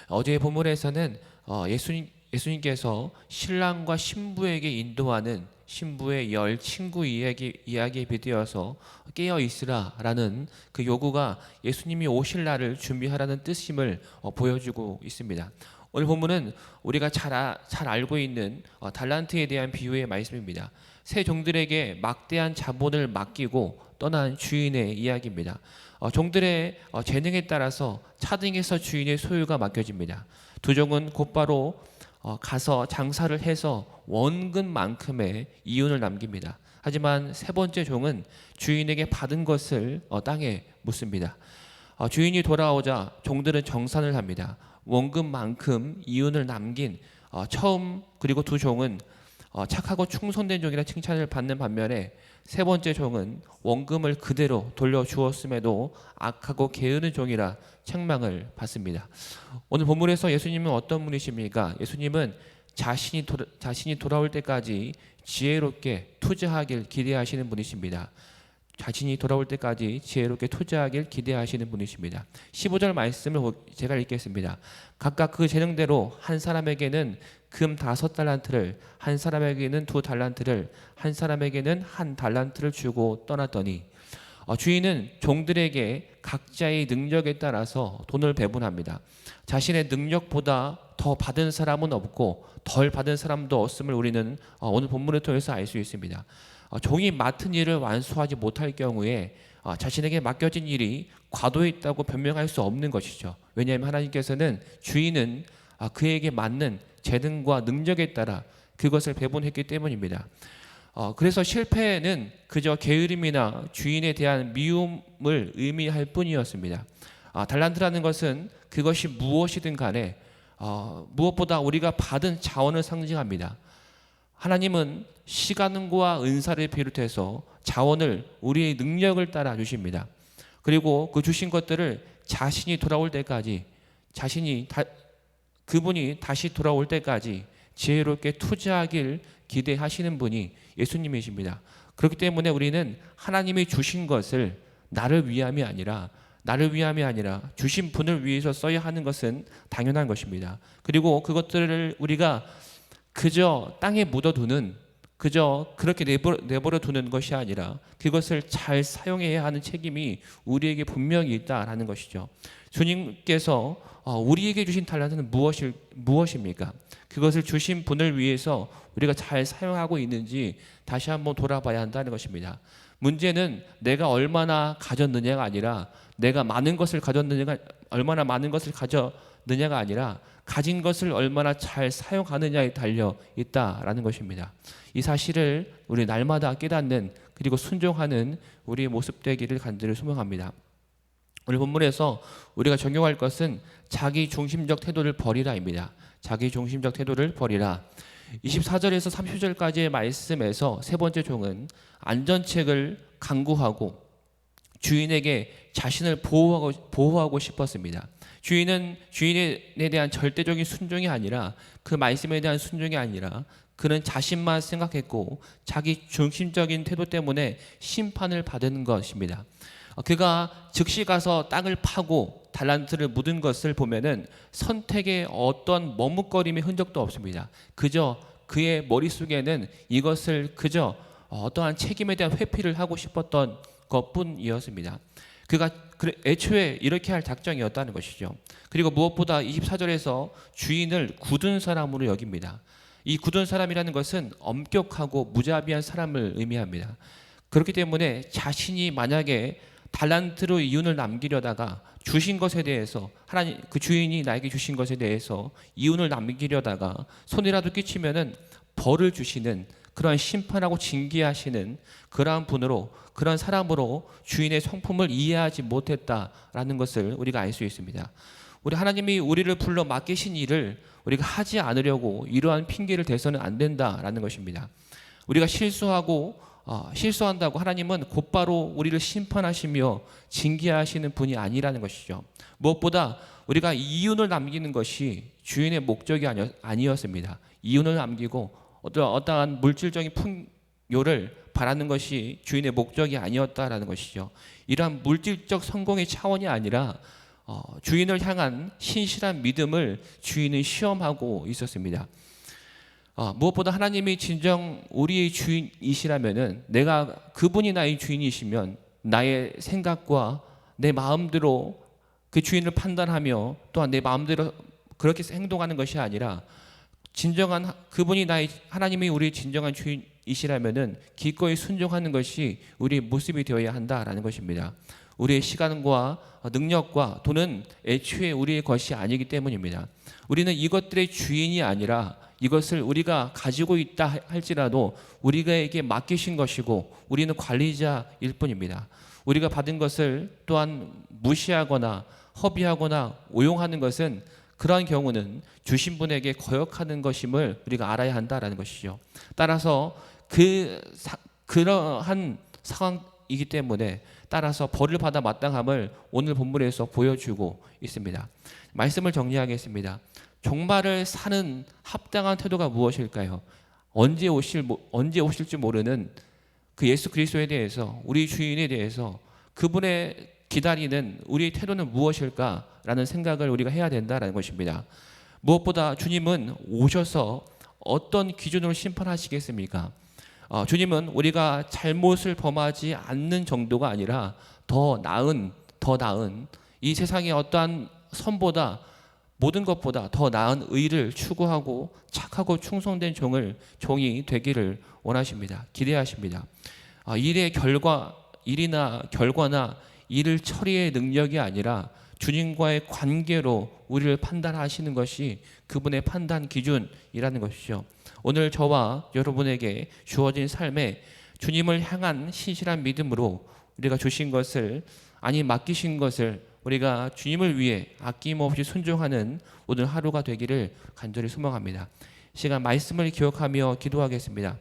어제의 본문에서는 예수님께서 신랑과 신부에게 인도하는 신부의 10 친구 이야기에 빗대어서 깨어 있으라라는 그 요구가 예수님이 오실 날을 준비하라는 뜻임을 보여주고 있습니다. 오늘 본문은 우리가 잘 알고 있는 달란트에 대한 비유의 말씀입니다. 새 종들에게 막대한 자본을 맡기고 떠난 주인의 이야기입니다. 종들의 재능에 따라서 차등해서 주인의 소유가 맡겨집니다. 두 종은 곧바로 가서 장사를 해서 원금만큼의 이윤을 남깁니다. 하지만 세 번째 종은 주인에게 받은 것을 땅에 묻습니다. 주인이 돌아오자 종들은 정산을 합니다. 원금만큼 이윤을 남긴 처음 그리고 두 종은 착하고 충성된 종이라 칭찬을 받는 반면에 세 번째 종은 원금을 그대로 돌려주었음에도 악하고 게으른 종이라 책망을 받습니다. 오늘 본문에서 예수님은 어떤 분이십니까? 예수님은 자신이 돌아올 때까지 지혜롭게 투자하길 기대하시는 분이십니다. 자신이 돌아올 때까지 지혜롭게 투자하길 기대하시는 분이십니다. 15절 말씀을 제가 읽겠습니다. 각각 그 재능대로 한 사람에게는 금 5달란트를, 한 사람에게는 2달란트를, 한 사람에게는 1달란트를 주고 떠났더니 주인은 종들에게 각자의 능력에 따라서 돈을 배분합니다. 자신의 능력보다 더 받은 사람은 없고 덜 받은 사람도 없음을 우리는 오늘 본문을 통해서 알 수 있습니다. 종이 맡은 일을 완수하지 못할 경우에 자신에게 맡겨진 일이 과도했다고 변명할 수 없는 것이죠. 왜냐하면 하나님께서는 주인은 그에게 맞는 재능과 능력에 따라 그것을 배분했기 때문입니다. 그래서 실패는 그저 게으름이나 주인에 대한 미움을 의미할 뿐이었습니다. 달란트라는 것은 그것이 무엇이든 간에 무엇보다 우리가 받은 자원을 상징합니다. 하나님은 시간과 은사를 비롯해서 자원을 우리의 능력을 따라 주십니다. 그리고 그 주신 것들을 자신이 돌아올 때까지 그분이 다시 돌아올 때까지 지혜롭게 투자하길 기대하시는 분이 예수님이십니다. 그렇기 때문에 우리는 하나님이 주신 것을 나를 위함이 아니라 주신 분을 위해서 써야 하는 것은 당연한 것입니다. 그리고 그것들을 우리가 그저 땅에 묻어두는, 그저 그렇게 내버려 두는 것이 아니라 그것을 잘 사용해야 하는 책임이 우리에게 분명히 있다라는 것이죠. 주님께서 우리에게 주신 달란트는 무엇입니까? 그것을 주신 분을 위해서 우리가 잘 사용하고 있는지 다시 한번 돌아봐야 한다는 것입니다. 문제는 내가 얼마나 가졌느냐가 아니라 내가 얼마나 많은 것을 가졌느냐가 아니라 가진 것을 얼마나 잘 사용하느냐에 달려 있다라는 것입니다. 이 사실을 우리 날마다 깨닫는 그리고 순종하는 우리의 모습 되기를 간절히 소망합니다. 오늘 본문에서 우리가 적용할 것은 자기 중심적 태도를 버리라입니다. 자기 중심적 태도를 버리라. 24절에서 30절까지의 말씀에서 세 번째 종은 안전책을 강구하고 주인에게 자신을 보호하고 싶었습니다. 주인에 대한 절대적인 순종이 아니라 그 말씀에 대한 순종이 아니라 그는 자신만 생각했고 자기 중심적인 태도 때문에 심판을 받은 것입니다. 그가 즉시 가서 땅을 파고 달란트를 묻은 것을 보면은 선택에 어떤 머뭇거림의 흔적도 없습니다. 그저 그의 머릿속에는 이것을 그저 어떠한 책임에 대한 회피를 하고 싶었던 것뿐이었습니다. 그가 애초에 이렇게 할 작정이었다는 것이죠. 그리고 무엇보다 24절에서 주인을 굳은 사람으로 여깁니다. 이 굳은 사람이라는 것은 엄격하고 무자비한 사람을 의미합니다. 그렇기 때문에 자신이 만약에 달란트로 이윤을 남기려다가 주신 것에 대해서 하나님 그 주인이 나에게 주신 것에 대해서 이윤을 남기려다가 손이라도 끼치면은 벌을 주시는 그러한 심판하고 징계하시는 그러한 사람으로 주인의 성품을 이해하지 못했다라는 것을 우리가 알 수 있습니다. 우리 하나님이 우리를 불러 맡기신 일을 우리가 하지 않으려고 이러한 핑계를 대서는 안 된다라는 것입니다. 우리가 실수한다고 하나님은 곧바로 우리를 심판하시며 징계하시는 분이 아니라는 것이죠. 무엇보다 우리가 이윤을 남기는 것이 주인의 목적이 아니었습니다. 이윤을 남기고 어떠한 물질적인 풍요를 바라는 것이 주인의 목적이 아니었다라는 것이죠. 이러한 물질적 성공의 차원이 아니라 주인을 향한 신실한 믿음을 주인은 시험하고 있었습니다. 무엇보다 하나님이 진정 우리의 주인이시라면은, 내가 그분이 나의 주인이시면 나의 생각과 내 마음대로 그 주인을 판단하며 또한 내 마음대로 그렇게 행동하는 것이 아니라, 진정한 그분이 하나님이 우리의 진정한 주인이시라면은 기꺼이 순종하는 것이 우리의 모습이 되어야 한다라는 것입니다. 우리의 시간과 능력과 돈은 애초에 우리의 것이 아니기 때문입니다. 우리는 이것들의 주인이 아니라 이것을 우리가 가지고 있다 할지라도 우리에게 맡기신 것이고 우리는 관리자일 뿐입니다. 우리가 받은 것을 또한 무시하거나 허비하거나 오용하는 것은, 그러한 경우는 주신 분에게 거역하는 것임을 우리가 알아야 한다라는 것이죠. 따라서 그러한 상황이기 때문에 따라서 벌을 받아 마땅함을 오늘 본문에서 보여주고 있습니다. 말씀을 정리하겠습니다. 종말을 사는 합당한 태도가 무엇일까요? 언제 오실지 모르는 그 예수 그리스도에 대해서, 우리 주인에 대해서 그분의 기다리는 우리의 태도는 무엇일까라는 생각을 우리가 해야 된다는 것입니다. 무엇보다 주님은 오셔서 어떤 기준으로 심판하시겠습니까? 주님은 우리가 잘못을 범하지 않는 정도가 아니라 더 나은 이 세상의 어떠한 선보다, 모든 것보다 더 나은 의를 추구하고 착하고 충성된 종이 되기를 원하십니다. 기대하십니다. 일이나 결과나 일을 처리의 능력이 아니라 주님과의 관계로 우리를 판단하시는 것이 그분의 판단 기준이라는 것이죠. 오늘 저와 여러분에게 주어진 삶에 주님을 향한 신실한 믿음으로 우리가 주신 것을, 맡기신 것을 우리가 주님을 위해 아낌없이 순종하는 오늘 하루가 되기를 간절히 소망합니다. 시간 말씀을 기억하며 기도하겠습니다.